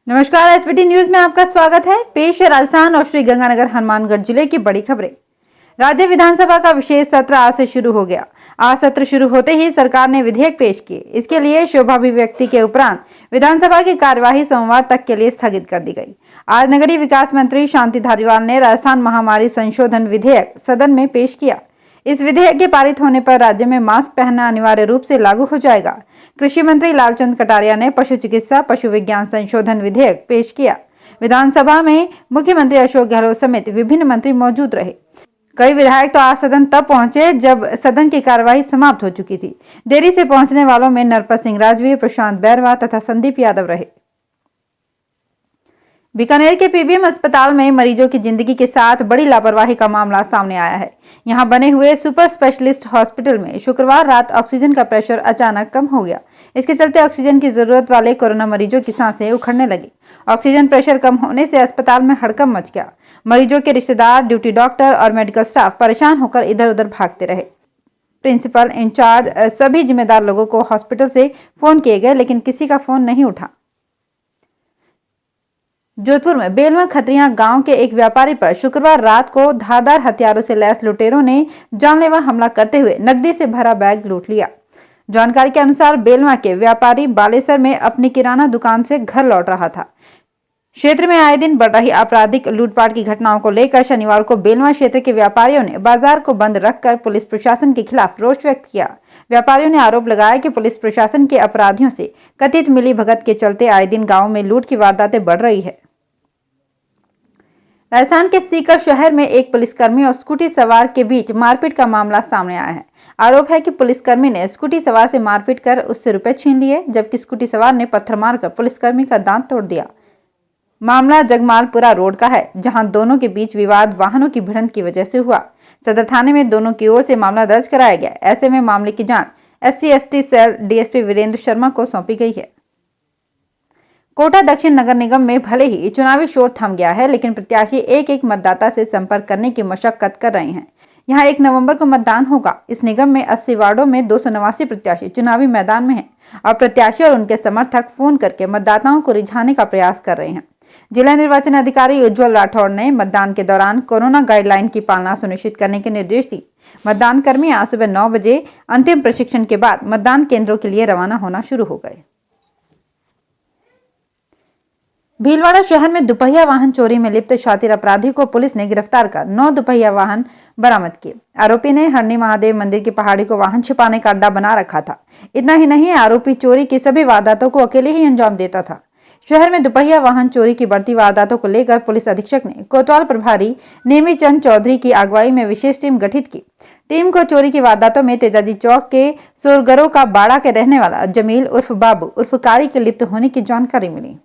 नमस्कार, SBT news में आपका स्वागत है। पेश है राजस्थान और श्री गंगानगर हनुमानगढ़ जिले की बड़ी खबरें। राज्य विधानसभा का विशेष सत्र आज से शुरू हो गया। आज सत्र शुरू होते ही सरकार ने विधेयक पेश किए। इसके लिए शोभाभिव्यक्ति के उपरांत विधानसभा की कार्यवाही सोमवार तक के लिए स्थगित कर दी गई। आज नगरीय विकास मंत्री शांति धारीवाल ने राजस्थान महामारी संशोधन विधेयक सदन में पेश किया। इस विधेयक के पारित होने पर राज्य में मास्क पहनना अनिवार्य रूप से लागू हो जाएगा। कृषि मंत्री लालचंद कटारिया ने पशु चिकित्सा पशु विज्ञान संशोधन विधेयक पेश किया। विधानसभा में मुख्यमंत्री अशोक गहलोत समेत विभिन्न मंत्री मौजूद रहे। कई विधायक तो आज सदन तब पहुंचे जब सदन की कार्यवाही समाप्त हो चुकी थी। देरी से पहुंचने वालों में नरपत सिंह राजवी, प्रशांत बैरवा तथा संदीप यादव रहे। बीकानेर के पीबीएम अस्पताल में मरीजों की जिंदगी के साथ बड़ी लापरवाही का मामला सामने आया है। यहां बने हुए सुपर स्पेशलिस्ट हॉस्पिटल में शुक्रवार रात ऑक्सीजन का प्रेशर अचानक कम हो गया। इसके चलते ऑक्सीजन की जरूरत वाले कोरोना मरीजों की सांसें उखड़ने लगी। ऑक्सीजन प्रेशर कम होने से अस्पताल में हड़कंप मच गया। मरीजों के रिश्तेदार, ड्यूटी डॉक्टर और मेडिकल स्टाफ परेशान होकर इधर उधर भागते रहे। प्रिंसिपल, इंचार्ज, सभी जिम्मेदार लोगों को हॉस्पिटल से फोन किए गए, लेकिन किसी का फोन नहीं उठा। जोधपुर में बेलवा खत्रिया गांव के एक व्यापारी पर शुक्रवार रात को धारदार हथियारों से लैस लुटेरों ने जानलेवा हमला करते हुए नकदी से भरा बैग लूट लिया। जानकारी के अनुसार बेलवा के व्यापारी बालेसर में अपनी किराना दुकान से घर लौट रहा था। क्षेत्र में आए दिन बढ़ रही आपराधिक लूटपाट की घटनाओं को लेकर शनिवार को बेलवा क्षेत्र के व्यापारियों ने बाजार को बंद रखकर पुलिस प्रशासन के खिलाफ रोष व्यक्त किया। व्यापारियों ने आरोप लगाया कि पुलिस प्रशासन के अपराधियों से कथित मिलीभगत के चलते आए दिन गाँव में लूट की वारदातें बढ़ रही है। राजस्थान के सीकर शहर में एक पुलिसकर्मी और स्कूटी सवार के बीच मारपीट का मामला सामने आया है। आरोप है कि पुलिसकर्मी ने स्कूटी सवार से मारपीट कर उससे रुपए छीन लिए, जबकि स्कूटी सवार ने पत्थर मारकर पुलिसकर्मी का दांत तोड़ दिया। मामला जगमालपुरा रोड का है, जहां दोनों के बीच विवाद वाहनों की भिड़ंत की वजह से हुआ। सदर थाने में दोनों की ओर से मामला दर्ज कराया गया। ऐसे में मामले की जांच SC/ST cell DSP Virendra Sharma को सौंपी गई है। कोटा दक्षिण नगर निगम में भले ही चुनावी शोर थम गया है, लेकिन प्रत्याशी एक एक मतदाता से संपर्क करने की मशक्कत कर रहे हैं। यहां 1 नवंबर को मतदान होगा। इस निगम में 80 वार्डों में 289 प्रत्याशी चुनावी मैदान में हैं और प्रत्याशी और उनके समर्थक फोन करके मतदाताओं को रिझाने का प्रयास कर रहे हैं। जिला निर्वाचन अधिकारी उज्जवल राठौड़ ने मतदान के दौरान कोरोना गाइडलाइन की पालना सुनिश्चित करने के निर्देश दिए। मतदान कर्मी आज सुबह 9 बजे अंतिम प्रशिक्षण के बाद मतदान केंद्रों के लिए रवाना होना शुरू हो गए। भीलवाड़ा शहर में दुपहिया वाहन चोरी में लिप्त शातिर अपराधी को पुलिस ने गिरफ्तार कर 9 दुपहिया वाहन बरामद किए। आरोपी ने हरणी महादेव मंदिर की पहाड़ी को वाहन छिपाने का अड्डा बना रखा था। इतना ही नहीं, आरोपी चोरी की सभी वारदातों को अकेले ही अंजाम देता था। शहर में दुपहिया वाहन चोरी की बढ़ती वारदातों को लेकर पुलिस अधीक्षक ने कोतवाल प्रभारी नेमीचंद चौधरी की अगुवाई में विशेष टीम गठित की। टीम को चोरी की वारदातों में तेजाजी चौक के सोरगरों का बाड़ा के रहने वाला जमील उर्फ बाबू उर्फ कारी के लिप्त होने की जानकारी मिली।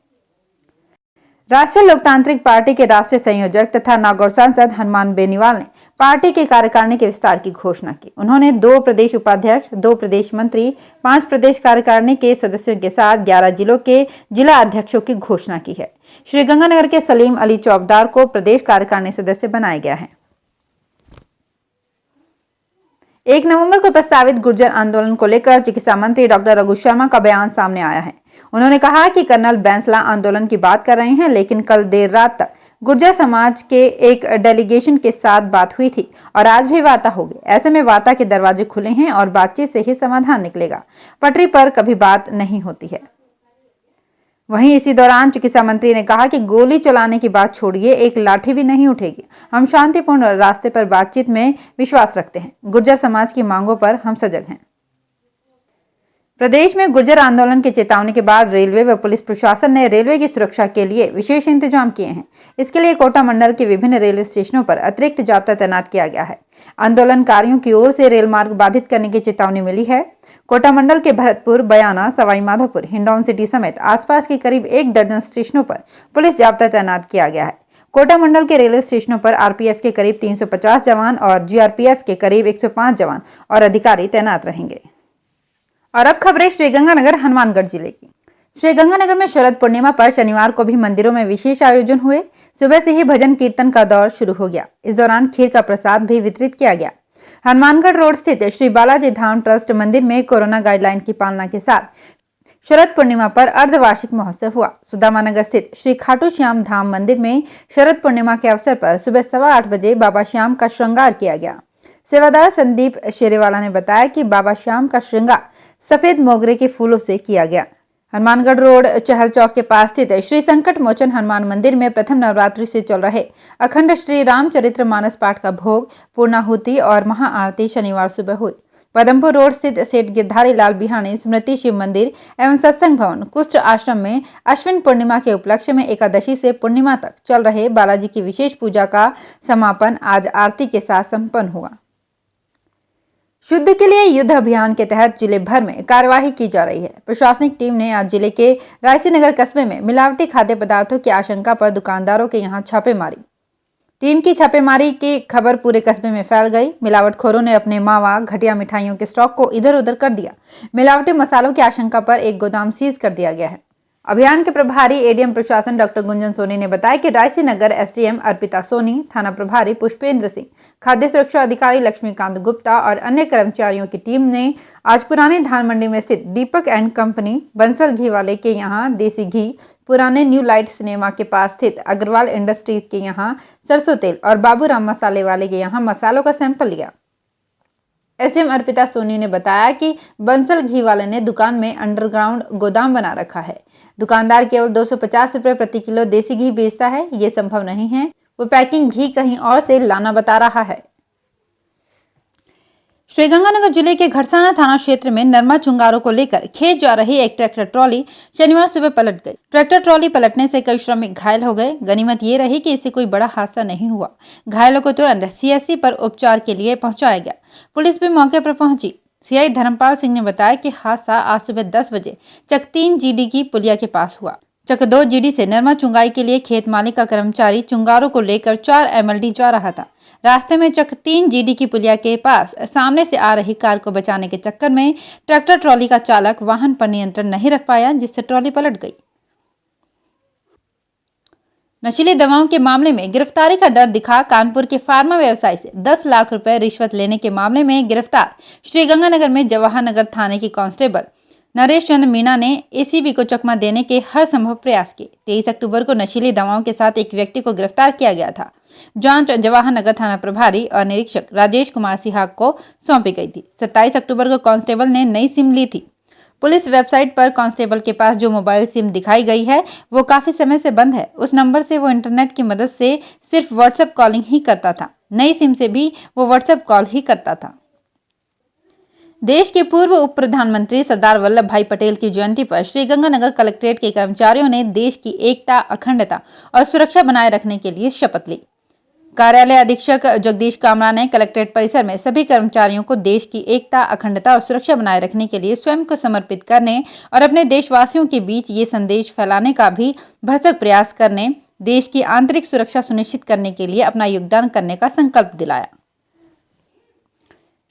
राष्ट्रीय लोकतांत्रिक पार्टी के राष्ट्रीय संयोजक तथा नागौर सांसद हनुमान बेनीवाल ने पार्टी के कार्यकारिणी के विस्तार की घोषणा की। उन्होंने 2 प्रदेश उपाध्यक्ष, 2 प्रदेश मंत्री, 5 प्रदेश कार्यकारिणी के सदस्यों के साथ 11 जिलों के जिला अध्यक्षों की घोषणा की है। श्री गंगानगर के सलीम अली चौबदार को प्रदेश कार्यकारिणी सदस्य बनाया गया है। 1 नवंबर को प्रस्तावित गुर्जर आंदोलन को लेकर चिकित्सा मंत्री डॉक्टर रघु शर्मा का बयान सामने आया है। उन्होंने कहा कि कर्नल बैंसला आंदोलन की बात कर रहे हैं, लेकिन कल देर रात तक गुर्जर समाज के एक डेलीगेशन के साथ बात हुई थी और आज भी वार्ता होगी। ऐसे में वार्ता के दरवाजे खुले हैं और बातचीत से ही समाधान निकलेगा। पटरी पर कभी बात नहीं होती है। वहीं इसी दौरान चिकित्सा मंत्री ने कहा कि गोली चलाने की बात छोड़िए, एक लाठी भी नहीं उठेगी। हम शांतिपूर्ण रास्ते पर बातचीत में विश्वास रखते हैं। गुर्जर समाज की मांगों पर हम सजग हैं। प्रदेश में गुर्जर आंदोलन की चेतावनी के बाद रेलवे व पुलिस प्रशासन ने रेलवे की सुरक्षा के लिए विशेष इंतजाम किए हैं। इसके लिए कोटा मंडल के विभिन्न रेलवे स्टेशनों पर अतिरिक्त जाब्ता तैनात किया गया है। आंदोलनकारियों की ओर से रेल मार्ग बाधित करने की चेतावनी मिली है। कोटा मंडल के भरतपुर, बयाना, सवाई माधोपुर, हिंडौन सिटी समेत आसपास के करीब 1 दर्जन स्टेशनों पर पुलिस जाब्ता तैनात किया गया है। कोटा मंडल के रेलवे स्टेशनों पर आरपीएफ के करीब 350 जवान और जीआरपीएफ के करीब 105 जवान और अधिकारी तैनात रहेंगे। और अब खबरें श्री गंगानगर हनुमानगढ़ जिले की। श्री गंगानगर में शरद पूर्णिमा पर शनिवार को भी मंदिरों में विशेष आयोजन हुए। सुबह से ही भजन कीर्तन का दौर शुरू हो गया। इस दौरान खीर का प्रसाद भी वितरित किया गया। हनुमानगढ़ रोड स्थित श्री बालाजी धाम ट्रस्ट मंदिर में कोरोना गाइडलाइन की पालना के साथ शरद पूर्णिमा पर अर्धवार्षिक महोत्सव हुआ। सुदामा नगर स्थित श्री खाटू श्याम धाम मंदिर में शरद पूर्णिमा के अवसर पर सुबह 8:15 बजे बाबा श्याम का श्रृंगार किया गया। सेवादार संदीप शेरेवाला ने बताया कि बाबा श्याम का श्रृंगार सफेद मोगरे के फूलों से किया गया। हनुमानगढ़ रोड चहल चौक के पास स्थित श्री संकट मोचन हनुमान मंदिर में प्रथम नवरात्रि से चल रहे अखंड श्री रामचरित्र मानस पाठ का भोग, पूर्णाहुति और महाआरती शनिवार सुबह हुई। पदमपुर रोड स्थित सेठ गिरधारी लाल बिहानी स्मृति शिव मंदिर एवं सत्संग भवन कुष्ठ आश्रम में अश्विन पूर्णिमा के उपलक्ष्य में एकादशी से पूर्णिमा तक चल रहे बालाजी की विशेष पूजा का समापन आज आरती के साथ संपन्न हुआ। शुद्ध के लिए युद्ध अभियान के तहत जिले भर में कार्यवाही की जा रही है। प्रशासनिक टीम ने आज जिले के रायसीनगर कस्बे में मिलावटी खाद्य पदार्थों की आशंका पर दुकानदारों के यहां छापे मारी। टीम की छापेमारी की खबर पूरे कस्बे में फैल गई। मिलावटखोरों ने अपने मावा, घटिया मिठाइयों के स्टॉक को इधर उधर कर दिया। मिलावटी मसालों की आशंका पर एक गोदाम सीज कर दिया गया है। अभियान के प्रभारी एडीएम प्रशासन डॉक्टर गुंजन सोनी ने बताया कि रायसीनगर एसडीएम अर्पिता सोनी, थाना प्रभारी पुष्पेंद्र सिंह, खाद्य सुरक्षा अधिकारी लक्ष्मीकांत गुप्ता और अन्य कर्मचारियों की टीम ने आज पुराने धान मंडी में स्थित दीपक एंड कंपनी बंसल घी वाले के यहाँ देसी घी, पुराने न्यू लाइट सिनेमा के पास स्थित अग्रवाल इंडस्ट्रीज के यहाँ सरसों तेल और बाबूराम मसाले वाले के यहाँ मसालों का सैंपल लिया। एसडीएम अर्पिता सोनी ने बताया कि बंसल घी वाले ने दुकान में अंडरग्राउंड गोदाम बना रखा है। दुकानदार केवल 250 रुपए प्रति किलो देसी घी बेचता है। ये संभव नहीं है। वो पैकिंग घी कहीं और से लाना बता रहा है। श्रीगंगानगर जिले के घड़साना थाना क्षेत्र में नरमा चुंगारों को लेकर खेत जा रही एक ट्रैक्टर ट्रॉली शनिवार सुबह पलट गई। ट्रैक्टर ट्रॉली पलटने से कई श्रमिक घायल हो गए। गनीमत ये रही कि इससे कोई बड़ा हादसा नहीं हुआ। घायलों को तुरंत सीएससी पर उपचार के लिए पहुंचाया गया। पुलिस भी मौके पर पहुंची। सीआई धर्मपाल सिंह ने बताया कि हादसा आज सुबह 10 बजे चक 3 जीडी की पुलिया के पास हुआ। चक 2 जीडी से नरमा चुंगाई के लिए खेत मालिक का कर्मचारी चुंगारों को लेकर 4 एमएलडी जा रहा था। रास्ते में चक 3 जीडी की पुलिया के पास सामने से आ रही कार को बचाने के चक्कर में ट्रैक्टर ट्रॉली का चालक वाहन पर नियंत्रण नहीं रख पाया, जिससे ट्रॉली पलट गई। नशीली दवाओं के मामले में गिरफ्तारी का डर दिखा कानपुर के फार्मा व्यवसायी से 10 लाख रुपए रिश्वत लेने के मामले में गिरफ्तार श्रीगंगानगर में जवाहर नगर थाने की कांस्टेबल नरेश चंद्र मीणा ने एसीबी को चकमा देने के हर संभव प्रयास किए। 23 अक्टूबर को नशीली दवाओं के साथ एक व्यक्ति को गिरफ्तार किया गया था। जांच जवाहर नगर थाना प्रभारी और निरीक्षक राजेश कुमार सिहाग को सौंपी गई थी। 27 अक्टूबर को कांस्टेबल ने नई सिम ली थी। पुलिस वेबसाइट पर कांस्टेबल के पास जो मोबाइल सिम दिखाई गई है वो काफी समय से बंद है। उस नंबर से वो इंटरनेट की मदद से सिर्फ व्हाट्सएप कॉलिंग ही करता था। नई सिम से भी वो व्हाट्सएप कॉल ही करता था। देश के पूर्व उप प्रधानमंत्री सरदार वल्लभ भाई पटेल की जयंती पर श्रीगंगानगर कलेक्ट्रेट के कर्मचारियों ने देश की एकता, अखंडता और सुरक्षा बनाए रखने के लिए शपथ ली। कार्यालय अधीक्षक जगदीश कामरा ने कलेक्ट्रेट परिसर में सभी कर्मचारियों को देश की एकता, अखंडता और सुरक्षा बनाए रखने के लिए स्वयं को समर्पित करने और अपने देशवासियों के बीच ये संदेश फैलाने का भी भरसक प्रयास करने, देश की आंतरिक सुरक्षा सुनिश्चित करने के लिए अपना योगदान करने का संकल्प दिलाया।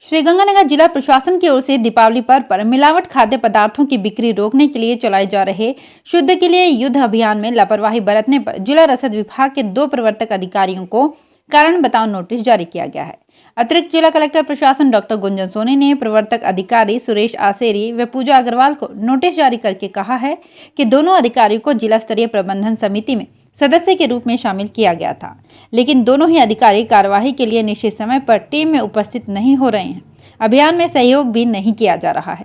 श्रीगंगानगर जिला प्रशासन की ओर से दीपावली पर्व पर मिलावट खाद्य पदार्थों की बिक्री रोकने के लिए चलाए जा रहे शुद्ध के लिए युद्ध अभियान में लापरवाही बरतने पर जिला रसद विभाग के 2 प्रवर्तक अधिकारियों को कारण बताओ नोटिस जारी किया गया है। अतिरिक्त जिला कलेक्टर प्रशासन डॉक्टर गुंजन सोनी ने प्रवर्तक अधिकारी सुरेश आसेरी व पूजा अग्रवाल को नोटिस जारी करके कहा है कि दोनों अधिकारियों को जिला स्तरीय प्रबंधन समिति में सदस्य के रूप में शामिल किया गया था, लेकिन दोनों ही अधिकारी कार्यवाही के लिए निश्चित समय पर टीम में उपस्थित नहीं हो रहे हैं। अभियान में सहयोग भी नहीं किया जा रहा है।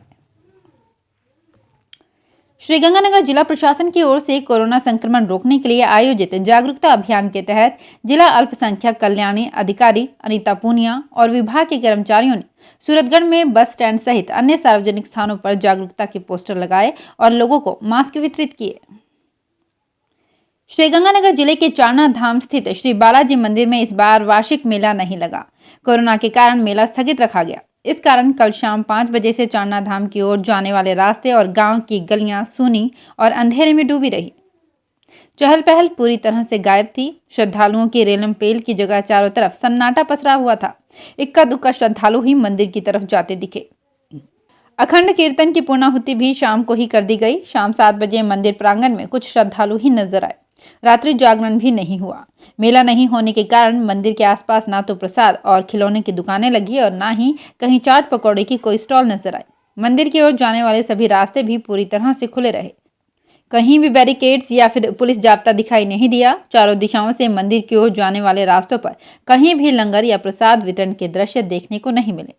श्रीगंगानगर जिला प्रशासन की ओर से कोरोना संक्रमण रोकने के लिए आयोजित जागरूकता अभियान के तहत जिला अल्पसंख्यक कल्याणी अधिकारी अनीता पूनिया और विभाग के कर्मचारियों ने सूरतगढ़ में बस स्टैंड सहित अन्य सार्वजनिक स्थानों पर जागरूकता के पोस्टर लगाए और लोगों को मास्क वितरित किए। श्रीगंगानगर जिले के चारना धाम स्थित श्री बालाजी मंदिर में इस बार वार्षिक मेला नहीं लगा। कोरोना के कारण मेला स्थगित रखा गया। इस कारण कल शाम 5 बजे से चारना धाम की ओर जाने वाले रास्ते और गांव की गलियां सूनी और अंधेरे में डूबी रही। चहल पहल पूरी तरह से गायब थी। श्रद्धालुओं की रेलम पेल की जगह चारों तरफ सन्नाटा पसरा हुआ था। इक्का दुक्का श्रद्धालु ही मंदिर की तरफ जाते दिखे। अखंड कीर्तन की पूर्णाहुति भी शाम को ही कर दी गई। शाम 7 बजे मंदिर प्रांगण में कुछ श्रद्धालु ही नजर आए। रात्रि जागरण भी नहीं हुआ। मेला नहीं होने के कारण मंदिर के आसपास ना तो प्रसाद और खिलौने की दुकानें लगी और ना ही कहीं चाट पकौड़े की कोई स्टॉल नजर आई। मंदिर की ओर जाने वाले सभी रास्ते भी पूरी तरह से खुले रहे। कहीं भी बैरिकेड्स या फिर पुलिस जाब्ता दिखाई नहीं दिया। चारों दिशाओं से मंदिर की ओर जाने वाले रास्तों पर कहीं भी लंगर या प्रसाद वितरण के दृश्य देखने को नहीं मिले।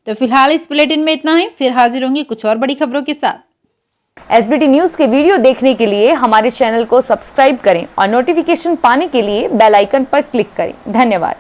तो फिलहाल इस बुलेटिन में इतना ही। फिर हाजिर होंगे कुछ और बड़ी खबरों के साथ। एसबीटी न्यूज के वीडियो देखने के लिए हमारे चैनल को सब्सक्राइब करें और नोटिफिकेशन पाने के लिए बेल आइकन पर क्लिक करें। धन्यवाद।